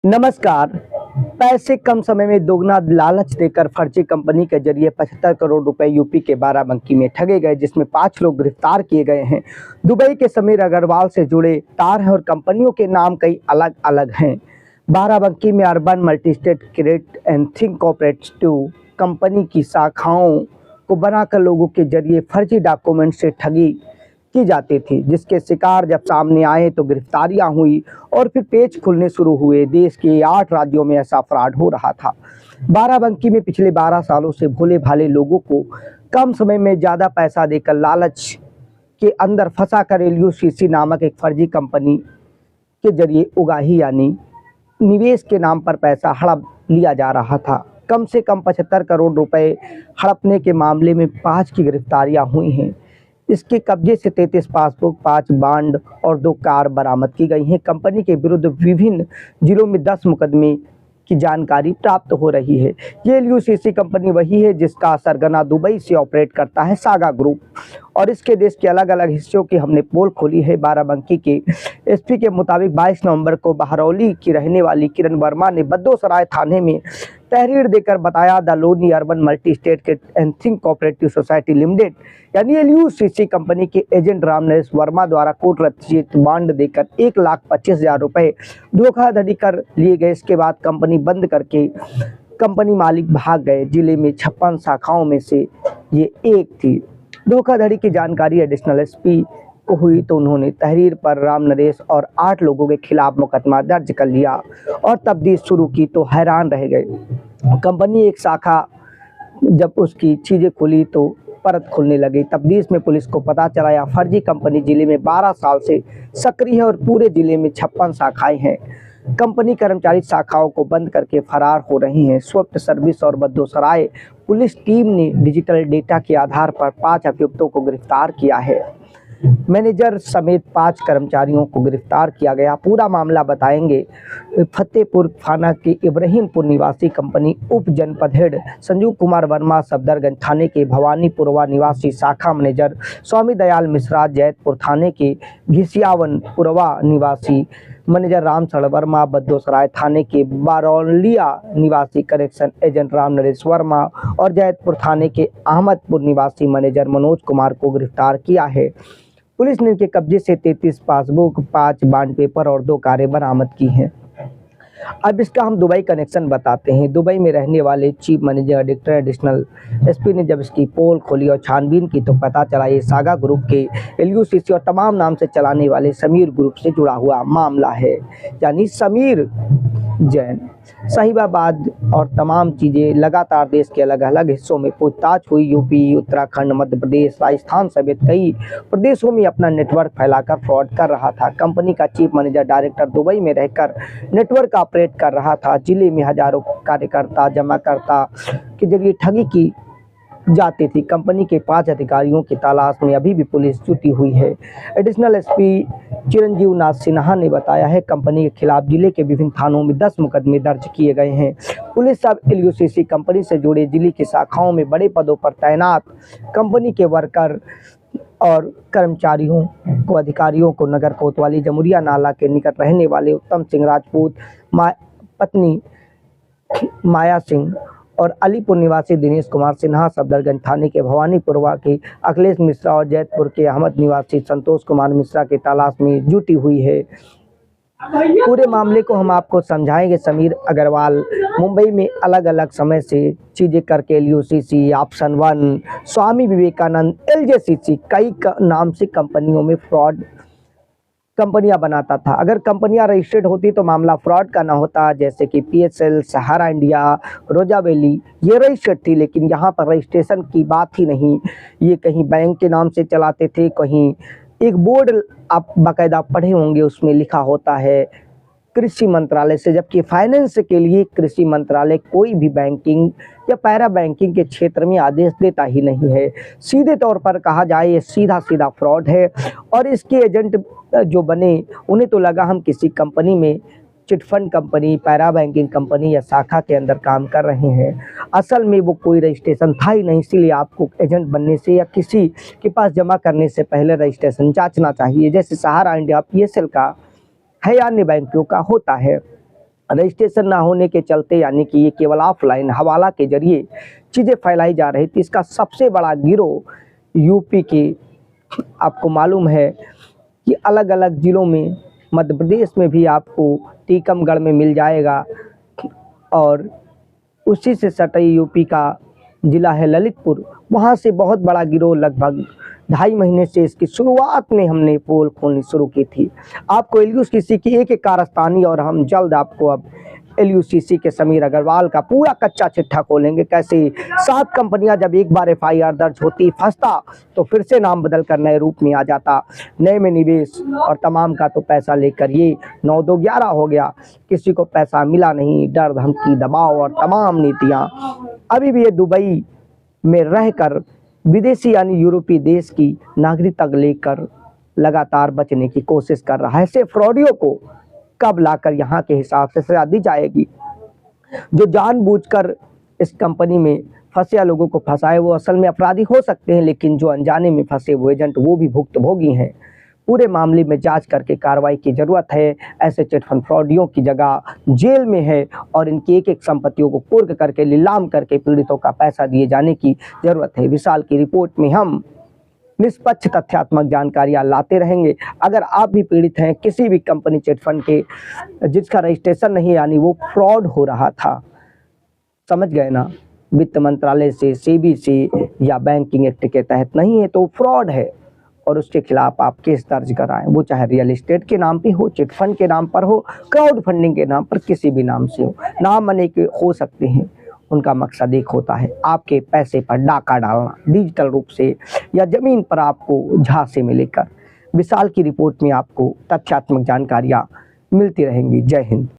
नमस्कार। पैसे कम समय में दोगुना लालच देकर फर्जी कंपनी के जरिए 75 करोड़ रुपए यूपी के बाराबंकी में ठगे गए, जिसमें 5 लोग गिरफ्तार किए गए हैं। दुबई के समीर अग्रवाल से जुड़े तार हैं और कंपनियों के नाम कई अलग अलग हैं। बाराबंकी में urban multi-state credit and think cooperative company की शाखाओं को बनाकर लोगों के जरिए फर्जी डॉक्यूमेंट से ठगी की जाती थी, जिसके शिकार जब सामने आए तो गिरफ्तारियां हुई और फिर पेच खुलने शुरू हुए। देश के 8 राज्यों में ऐसा फ्रॉड हो रहा था। बाराबंकी में पिछले 12 सालों से भोले भाले लोगों को कम समय में ज़्यादा पैसा देकर लालच के अंदर फंसा कर LUCC नामक एक फर्जी कंपनी के जरिए उगाही यानी निवेश के नाम पर पैसा हड़प लिया जा रहा था। कम से कम 75 करोड़ रुपए हड़पने के मामले में 5 की गिरफ्तारियां हुई हैं। इसके कब्जे से 33 पासबुक, 5 बांड और 2 कार बरामद की गई हैं। कंपनी के विरुद्ध विभिन्न जिलों में 10 मुकदमे की जानकारी प्राप्त हो रही है। ये LUCC कंपनी वही है जिसका सरगना दुबई से ऑपरेट करता है सागा ग्रुप, और इसके देश के अलग अलग हिस्सों की हमने पोल खोली है। बाराबंकी के SP के मुताबिक 22 नवंबर को बहरौली की रहने वाली किरण वर्मा ने बद्दोसराय थाने में तहरीर देकर बताया the Loni urban multi state and think cooperative society limited यानी LUCC कंपनी के एजेंट रामनरेश वर्मा द्वारा कोर्ट रचित बांड देकर 1,25,000 रुपए धोखाधड़ी कर लिए गए। इसके बाद कंपनी बंद करके कंपनी मालिक भाग गए। जिले में 56 शाखाओं में से ये एक थी। धोखाधड़ी की जानकारी एडिशनल SP को हुई तो उन्होंने तहरीर पर रामनरेश और 8 लोगों के खिलाफ मुकदमा दर्ज कर लिया और तफ्तीश शुरू की तो हैरान रह गए। कंपनी एक शाखा जब उसकी चीज़ें खुली तो परत खुलने लगी। तफ्तीश में पुलिस को पता चला यह फर्जी कंपनी जिले में 12 साल से सक्रिय है और पूरे जिले में 56 शाखाएं हैं। कंपनी कर्मचारी शाखाओं को बंद करके फरार हो रही हैं। स्विफ्ट सर्विस और बद्दोसराय पुलिस टीम ने डिजिटल डेटा के आधार पर 5 अभियुक्तों को गिरफ्तार किया है। मैनेजर समेत 5 कर्मचारियों को गिरफ्तार किया गया। पूरा मामला बताएंगे फतेहपुर थाना के इब्राहिमपुर निवासी कंपनी उप जनपद हेड संजू कुमार वर्मा, सफदरगंज थाने के भवानीपुरवा निवासी शाखा मैनेजर स्वामी दयाल मिश्रा, जैतपुर थाने के घिसियावनपुरवा निवासी मैनेजर रामचरण वर्मा, बद्दोसराय थाने के बारौलिया निवासी करेक्शन एजेंट रामनरेश वर्मा और जैतपुर थाने के अहमदपुर निवासी मैनेजर मनोज कुमार को गिरफ्तार किया है। पुलिस ने इनके कब्जे से 33 पासबुक, 5 बॉन्ड पेपर और 2 कारें बरामद की हैं। अब इसका हम दुबई कनेक्शन बताते हैं। दुबई में रहने वाले chief manager editor additional SP ने जब इसकी पोल खोली और छानबीन की तो पता चला ये सागा ग्रुप के LUCC और तमाम नाम से चलाने वाले समीर ग्रुप से जुड़ा हुआ मामला है, यानी समीर जैन। साहिबाबाद और तमाम चीज़ें लगातार देश के अलग अलग हिस्सों में पूछताछ हुई। यूपी, उत्तराखंड, मध्य प्रदेश, राजस्थान समेत कई प्रदेशों में अपना नेटवर्क फैलाकर फ्रॉड कर रहा था। कंपनी का चीफ मैनेजर डायरेक्टर दुबई में रहकर नेटवर्क ऑपरेट कर रहा था। जिले में हजारों कार्यकर्ता जमाकर्ता के जरिए ठगी की जाती थी। कंपनी के 5 अधिकारियों की तलाश में अभी भी पुलिस जुटी हुई है। एडिशनल SP चिरंजीव नाथ सिन्हा ने बताया है कंपनी के खिलाफ जिले के विभिन्न थानों में 10 मुकदमे दर्ज किए गए हैं। पुलिस अब LUCC कंपनी से जुड़े जिले की शाखाओं में बड़े पदों पर तैनात कंपनी के वर्कर और कर्मचारियों को अधिकारियों को नगर कोतवाली जमुरिया नाला के निकट रहने वाले उत्तम सिंह राजपूत, पत्नी माया सिंह और अलीपुर निवासी दिनेश कुमार सिन्हा, सफदरगंज थाने के भवानीपुरवा के अखिलेश मिश्रा और जैतपुर के अहमद निवासी संतोष कुमार मिश्रा की तलाश में जुटी हुई है। पूरे मामले को हम आपको समझाएंगे। समीर अग्रवाल मुंबई में अलग अलग समय से चीज़ें करके LUCC, option 1, Swami Vivekananda, LJCC कई नाम से कंपनियों में फ्रॉड कंपनियां बनाता था। अगर कंपनियां रजिस्टर्ड होती तो मामला फ्रॉड का ना होता, जैसे कि PSL, सहारा इंडिया, रोजा वैली ये रजिस्टर्ड थी, लेकिन यहाँ पर रजिस्ट्रेशन की बात ही नहीं। ये कहीं बैंक के नाम से चलाते थे, कहीं एक बोर्ड आप बाकायदा पढ़े होंगे उसमें लिखा होता है कृषि मंत्रालय से, जबकि फाइनेंस के लिए कृषि मंत्रालय कोई भी बैंकिंग या पैरा बैंकिंग के क्षेत्र में आदेश देता ही नहीं है। सीधे तौर पर कहा जाए ये सीधा सीधा फ्रॉड है। और इसके एजेंट जो बने उन्हें तो लगा हम किसी कंपनी में chit fund company, para banking company या शाखा के अंदर काम कर रहे हैं। असल में वो कोई रजिस्ट्रेशन था ही नहीं। इसीलिए आपको एजेंट बनने से या किसी के पास जमा करने से पहले रजिस्ट्रेशन जांचना चाहिए, जैसे सहारा इंडिया PSL का है या अन्य बैंकों का होता है। रजिस्ट्रेशन ना होने के चलते, यानी कि ये केवल ऑफलाइन हवाला के जरिए चीज़ें फैलाई जा रही थी। इसका सबसे बड़ा गिरोह यूपी के, आपको मालूम है कि अलग अलग ज़िलों में, मध्य प्रदेश में भी आपको टीकमगढ़ में मिल जाएगा, और उसी से सटे यूपी का ज़िला है ललितपुर, वहाँ से बहुत बड़ा गिरोह लगभग 2.5 महीने से इसकी शुरुआत में हमने पोल खोलनी शुरू की थी। आपको एलयूसीसी की एक एक कारस्तानी, और हम जल्द आपको अब एलयूसीसी के समीर अग्रवाल का पूरा कच्चा चिट्ठा खोलेंगे। कैसे 7 कंपनियां जब एक बार एफआईआर दर्ज होती, फंसता, तो फिर से नाम बदल कर नए रूप में आ जाता, नए में निवेश, और तमाम का तो पैसा लेकर ये 9-2-11 हो गया। किसी को पैसा मिला नहीं, डर धमकी दबाव और तमाम नीतियाँ। अभी भी ये दुबई में रहकर विदेशी यानी यूरोपीय देश की नागरिकता लेकर लगातार बचने की कोशिश कर रहा है। ऐसे फ्रॉडियों को कब लाकर यहाँ के हिसाब से सजा दी जाएगी? जो जानबूझकर इस कंपनी में फंसे लोगों को फंसाए, वो असल में अपराधी हो सकते हैं, लेकिन जो अनजाने में फंसे वो एजेंट, वो भी भुक्तभोगी हैं। पूरे मामले में जांच करके कार्रवाई की जरूरत है। ऐसे चिटफंड फ्रॉडियों की जगह जेल में है, और इनकी एक एक संपत्तियों को कुर्क करके, नीलाम करके पीड़ितों का पैसा दिए जाने की जरूरत है। विशाल की रिपोर्ट में हम निष्पक्ष तथ्यात्मक जानकारियां लाते रहेंगे। अगर आप भी पीड़ित हैं किसी भी कंपनी चिटफंड के जिसका रजिस्ट्रेशन नहीं, यानी वो फ्रॉड हो रहा था, समझ गए ना, वित्त मंत्रालय से, सेबी से या बैंकिंग एक्ट के तहत नहीं है तो फ्रॉड है, और उसके खिलाफ आप केस दर्ज कराएं। वो चाहे रियल एस्टेट के नाम पे हो, चिटफंड के नाम पर हो, क्राउड फंडिंग के नाम पर, किसी भी नाम से हो। नाम अनेक हो सकते हैं, उनका मकसद एक होता है, आपके पैसे पर डाका डालना, डिजिटल रूप से या ज़मीन पर आपको झांसे में लेकर। विशाल की रिपोर्ट में आपको तथ्यात्मक जानकारियाँ मिलती रहेंगी। जय हिंद।